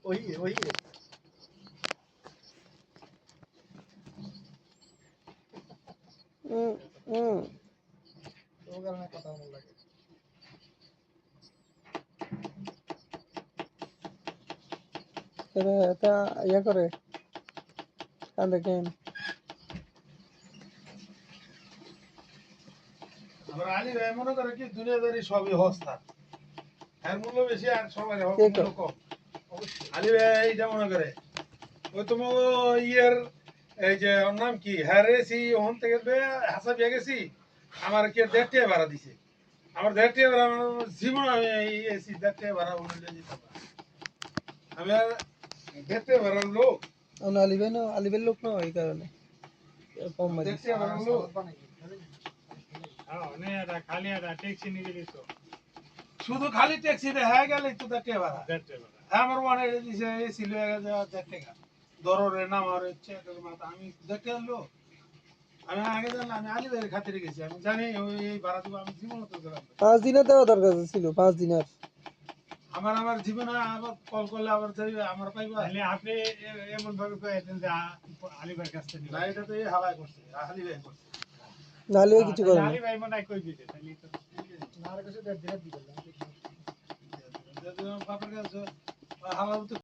वही है तो करने पता नहीं लगे এটা ইয়া করে দেখেন আমরা আলী ভাই মনে করে কি দুনিয়াদারি সবই হস্তা এর মূল্য বেশি আর সবার মূল্য কম আলী ভাই যা মনে করে ওই তোমার ইয়ের এই যে ওর নাম কি হ্যারেসি ওখান থেকে হাসা পেয়ে গেছি আমার কি 1.5 টাকা ভাড়া দিছে আমার 1.5 টাকা ভাড়া আমার জীবন আমি এসি 1.5 টাকা ভাড়া উঠে যেতাম আমি আর 1.5 টাকা ভাড়ার লোক আলিবের লোক না এই কারণে কম মাঝে 1.5 টাকা ভাড়ার লোক খালি ট্যাক্সি নিয়ে গেলি তো শুধু খালি ট্যাক্সিতে হয়ে গেলে তো 1.5 টাকা ভাড়া আমার মনে দিছে এসি লয়ে গেছে 1.5 টাকা দররে নাম আর হচ্ছে মাথা আমি 1.5 টাকা লোক আমি আগে জানলাম আমি আলী ভাইয়ের খাতিরে গেছি আমি জানি এই ভাড়া দিব আমি জীবন তো গেলাম 5 দিনে দেওয়া দরকার ছিল 5 দিনের আমার জীবনে আবার কল করলে আবার যাইবে আমার পাইবা তাহলে আপনি এমন ভাবে কয়েছেন যে আলী ভাইয়ের কাছ থেকে না এটা তো এই হাওয়ায় করছে আলী ভাই করছে নালে কিছু করে না আলী ভাই মনে হয় কই দিতে তাহলে তো না আর কাছে 1.5 টাকা দিলাম বাপের কাছে হাওয়া